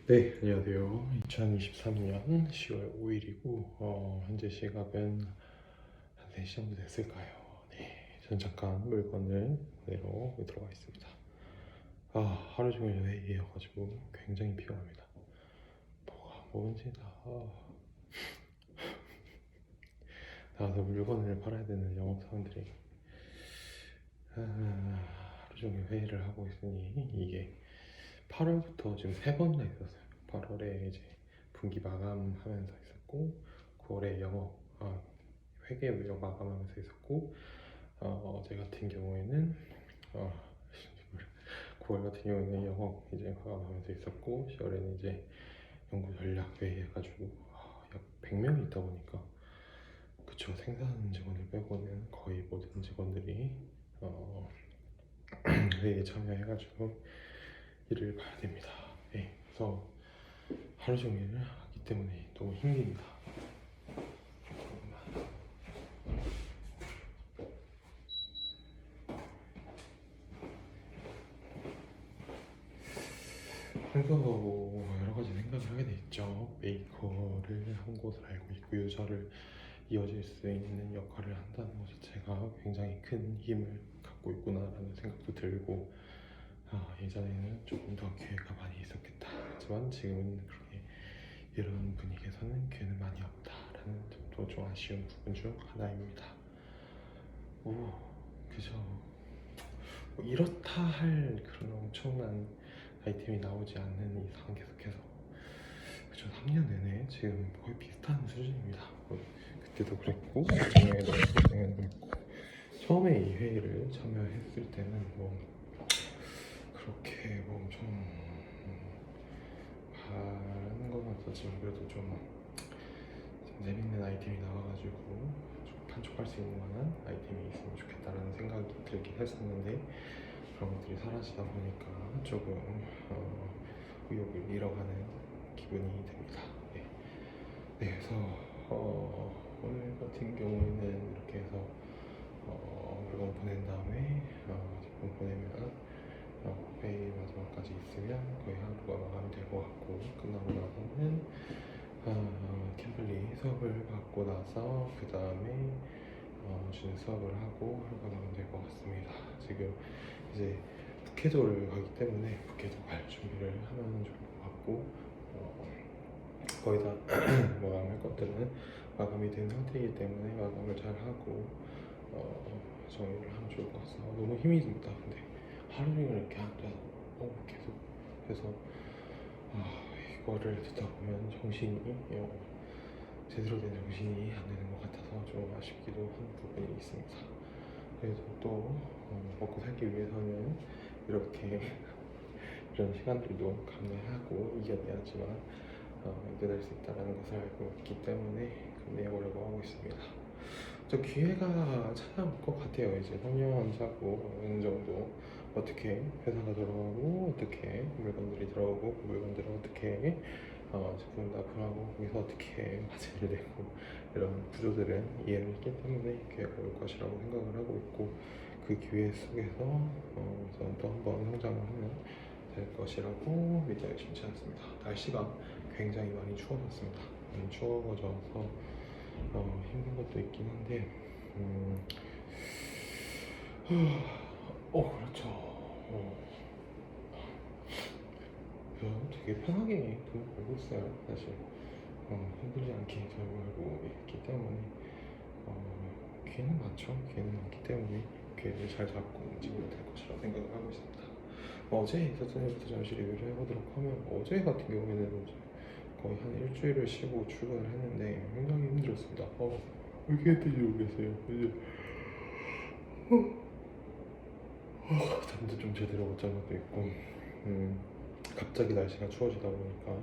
네, 안녕하세요. 2023년 10월 5일이고 현재 시각은 한 3시 정도 됐을까요? 네, 전 잠깐 물건을 내러 들어가 있습니다. 하루 종일 회의여가지고 굉장히 피곤합니다. 뭐가 뭔지 다 나와서 물건을 팔아야 되는 영업사원들이 하루 종일 회의를 하고 있으니 이게 8월부터 지금 3번이나 있었어요. 8월에 이제 분기 마감하면서 있었고 9월에 영업 회계 마감하면서 있었고 어제 같은 경우에는 어, 9월 같은 경우에는 영업 이제 마감하면서 있었고 10월에는 이제 연구 전략 회의 해가지고 약 100명이 있다 보니까 그쵸, 생산 직원을 빼고는 거의 모든 직원들이 회의에 참여해가지고 일을 봐야 됩니다. 네, 그래서 하루 종일 하기 때문에 너무 힘듭니다. 그래서 뭐 여러 가지 생각을 하게 됐죠. 메이커를 한 곳을 알고 있고 유저를 이어질 수 있는 역할을 한다는 것 자체가 굉장히 큰 힘을 갖고 있구나라는 생각도 들고 예전에는 조금 더 기회가 많이 있었겠다. 하지만 지금은 그렇게 이런 분위기에서는 기회는 많이 없다라는 점도 좀 아쉬운 부분 중 하나입니다. 오, 그죠. 뭐 이렇다 할 그런 엄청난 아이템이 나오지 않는 이상 계속해서 그죠, 3년 내내 지금 거의 비슷한 수준입니다. 그때도 그랬고 작년에도 그랬고 처음에 이 회의를 참여했을 때는 뭐 그렇게 뭐 엄청 하는 건 없었지만 그래도 좀 재밌는 아이템이 나와가지고 좀 판촉할 수 있는 만한 아이템이 있으면 좋겠다라는 생각이 들긴 했었는데 그런 것들이 사라지다 보니까 조금 의욕을 잃어가는 기분이 듭니다. 네, 네, 그래서 오늘 같은 경우에는 이렇게 해서 물건 보낸 다음에 제품 보내면 회의 마지막까지 있으면 거의 하루가 마감이 될 것 같고 끝나고 나서는 캠블리 수업을 받고 나서 그 다음에 주는 수업을 하고 하루가 마감될 것 같습니다. 지금 이제 북해도를 가기 때문에 북해도 갈 준비를 하면 좋을 것 같고 거의 다 마감할 것들은 마감이 된 상태이기 때문에 마감을 잘 하고 정리를 하면 좋을 것 같습니다. 너무 힘이 듭니다. 근데 하루 종일 이렇게 계속 해서 이거를 듣다 보면 정신이 제대로 된 정신이 안 되는 것 같아서 좀 아쉽기도 한 부분이 있습니다. 그래도 또 먹고 살기 위해서는 이렇게 이런 시간들도 감내하고 이겨내야지만 이겨낼 수 있다는 것을 알고 있기 때문에 감내해보려고 하고 있습니다. 저 기회가 찾아올 것 같아요. 이제 3년 차고 어느 정도 어떻게 회사가 돌아가고 어떻게 물건들이 들어오고 그 물건들을 어떻게 제품 납품하고 거기서 어떻게 마진을 내고 이런 구조들은 이해를 했기 때문에 기회가 올 것이라고 생각을 하고 있고 그 기회 속에서 저는 또 한번 성장을 하면 될 것이라고 믿어 의심치 않습니다. 날씨가 굉장히 많이 추워졌습니다. 많이 추워져서 힘든 것도 있긴 한데 그렇죠. 되게 편하게 돈 벌고 있어요. 사실 힘들지 않게 잘 벌고 있기 때문에 기회는 많죠. 기회는 많기 때문에 기회를 잘 잡고 움직이면 될 것이라고 생각을 하고 있습니다. 어제 있었던 일부터 잠시 리뷰를 해보도록 하면 어제 같은 경우에는 이제 거의 한 일주일을 쉬고 출근을 했는데 굉장히 힘들었습니다. 왜 이렇게 했는지 모르겠어요. 이제 잠도 좀 제대로 못 잔 것도 있고 갑자기 날씨가 추워지다 보니까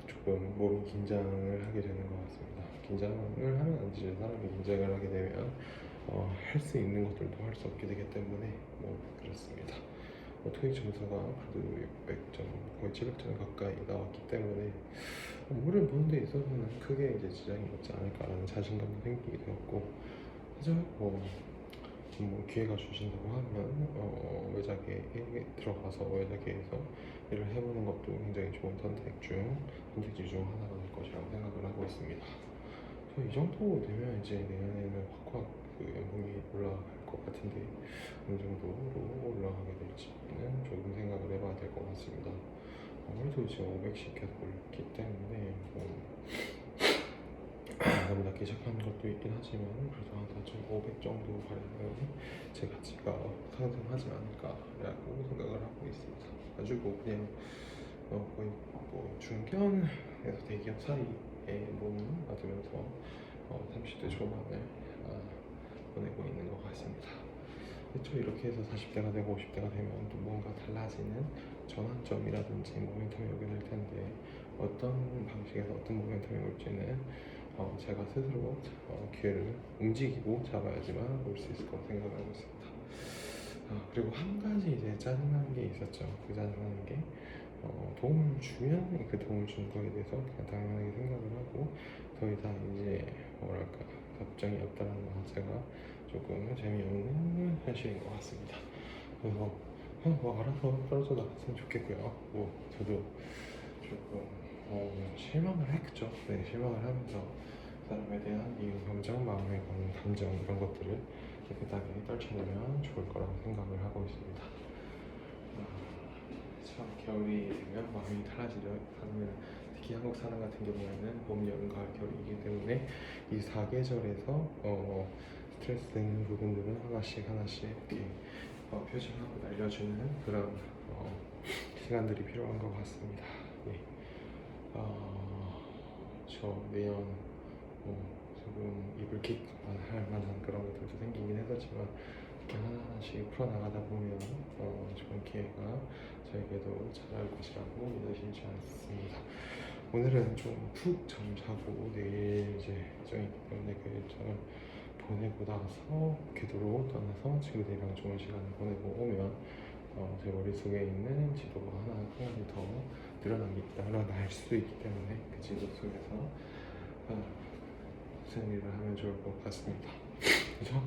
조금 몸이 긴장을 하게 되는 것 같습니다. 긴장을 하면 안 되죠. 사람이 긴장을 하게 되면 할 수 있는 것들도 할 수 없게 되기 때문에 뭐 그렇습니다. 토익 점수가 그래도 600점, 거의 700점 가까이 나왔기 때문에 업무를 보는 데 있어서는 크게 이제 지장이 없지 않을까라는 자신감도 생기게 되었고, 하지만 뭐 뭐 기회가 주신다고 하면 외자계에 들어가서 외자계에서 일을 해보는 것도 굉장히 좋은 선택지 중 하나가 될 것이라고 생각을 하고 있습니다. 이 정도 되면 이제 내년에는 확확 그 연봉이 올라갈 것 같은데 어느 정도로 올라가게 될지는 조금 생각을 해봐야 될 것 같습니다. 아무래도 지금 500씩 계속 올렸기 때문에 너무 낮게 시작한 것도 있긴 하지만 그래도 한 4,500 정도 가려면 제 가치가 상승하지 않을까라고 생각을 하고 있습니다. 아주 뭐 그냥 거의 뭐 중견에서 대기업 사이에 몸 맞으면서 30대 초반을 보내고 있는 것 같습니다. 그렇죠. 이렇게 해서 40대가 되고 50대가 되면 또 뭔가 달라지는 전환점이라든지 모멘텀이 오게 될 텐데 어떤 방식에서 어떤 모멘텀이 올지는 제가 스스로 기회를 움직이고 잡아야지만 올 수 있을 거라고 생각하고 있습니다. 그리고 한 가지 이제 짜증나는 게 있었죠. 그 짜증나는 게 도움을 주면 그 도움을 준 거에 대해서 그냥 당연하게 생각을 하고 더 이상 이제 뭐랄까 답정이 없다는 것 자체가 조금 재미없는 현실인 것 같습니다. 그래서 뭐 알아서 떨어져 나갔으면 좋겠고요. 뭐 저도 조금 실망을 했죠. 네, 실망을 하면서 그 사람에 대한 이유 감정, 마음에 거는 감정 이런 것들을 깨끗하게 떨쳐내면 좋을 거라고 생각을 하고 있습니다. 참 겨울이 되면 마음이 달라지려 하면 특히 한국 사람 같은 경우에는 봄, 여름, 가을, 겨울이기 때문에 이 4계절에서 스트레스 되는 부분들은 하나씩 이렇게 표시하고 날려주는 그런 시간들이 필요한 것 같습니다. 네. 저 내년 조금 이불킥만 할 만한 그런 것들도 생기긴 했었지만 이렇게 하나씩 풀어나가다 보면 좋은 기회가 저에게도 찾아올 것이라고 믿으시지 않습니다. 오늘은 좀 푹 잠자고 내일 이제 일정이기 때문에 그 일정을 보내고 나서 궤도로 떠나서 친구들이랑 좋은 시간을 보내고 오면 제 머릿속에 있는 지도가 한 가지 더 늘어날 수도 있기 때문에 그 지도 속에서 무슨 일을 하면 좋을 것 같습니다. 그죠?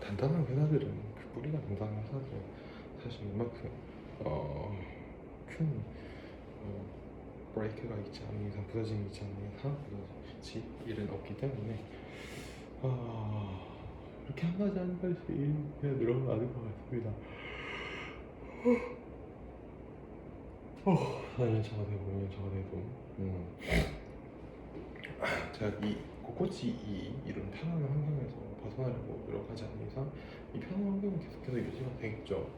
단단한 회사들은 그 뿌리가 단단한 회사들은 사실 이만큼 큰 브레이크가 있지 않은 이상 부서짐이 있지 않는 이상 부서질 일은 없기 때문에 이렇게 한 가지씩 그냥 늘어나는 것 같습니다. 4년차가 되고 5년차가 되고 제가 곳곳이 이런 편안한 환경에서 벗어나려고 노력하지 않는 이상 이 편안한 환경은 계속해서 유지가 되겠죠.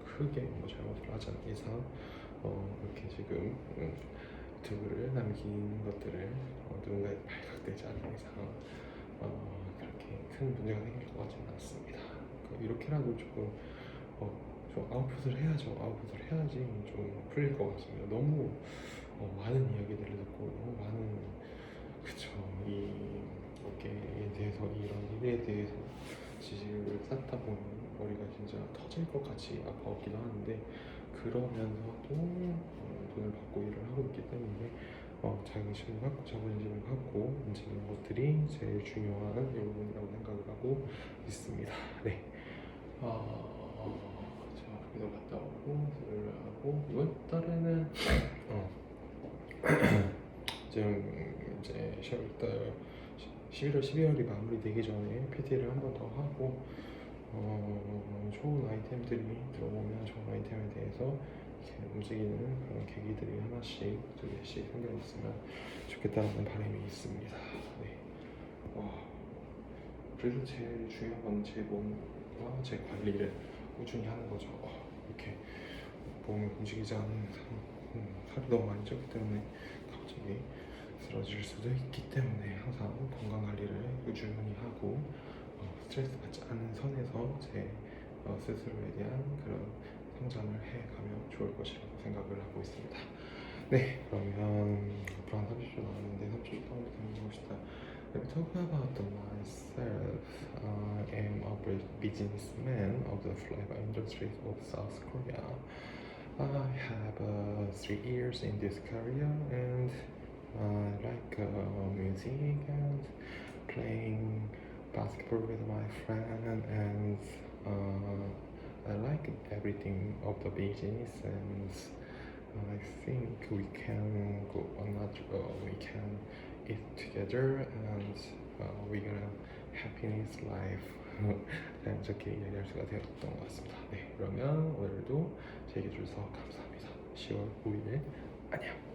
크게 뭐 잘못을 하지 않는 이상 이렇게 지금 유튜브를 남긴 것들을 누군가에 발각되지 않는 이상 그렇게 큰 문제가 생길 것 같지는 않습니다. 이렇게라도 조금 좀 아웃풋을 해야죠. 아웃풋을 해야지 좀 풀릴 것 같습니다. 너무 많은 이야기들을 듣고 너무 많은 이 업계에 대해서 이런 일에 대해서 지식을 쌓다 보면 머리가 진짜 터질 것 같이 아파오기도 하는데 그러면서도 돈을 받고 일을 하고 있기 때문에 자긍심을 갖고 자본심을 갖고 움직이는 것들이 제일 중요한 부분이라고 생각을 하고 있습니다. 네. 제가 거기서 갔다 오고 수요일 하고 이번 달에는 지금 이제 11월, 12월이 마무리되기 전에 PT를 한 번 더 하고 좋은 아이템들이 들어오면 좋은 아이템에 대해서 이렇게 움직이는 그런 계기들이 하나씩 두 개씩 생겨 있으면 좋겠다는 바람이 있습니다. 네. 그래도 제일 중요한 건 제 몸과 제 관리를 꾸준히 하는 거죠. 이렇게 몸이 움직이지 않는 살이 너무 많이 쪘기 때문에 갑자기 쓰러질 수도 있기 때문에 항상 건강 관리를 꾸준히 하고 스트레스 받지 않는 선에서 제 스스로에 대한 그런 성장을 해가면 좋을 것이라고 생각을 하고 있습니다. 네, 그러면 앞으로 한 30초 남았는데 30초 동안 해보고 싶다. Let me talk about myself. I am a businessman of the flavor industry of South Korea. I have 3 years in this career and I like music and playing basketball with my friend, and I like everything of the business, and I think we can go another. We can eat together, and we're gonna happiness life. 자연스럽게 이야기할 수가 되었던 것 같습니다. 네, 그러면 오늘도 제 얘기 해주셔서 감사합니다. 10월 5일 안녕.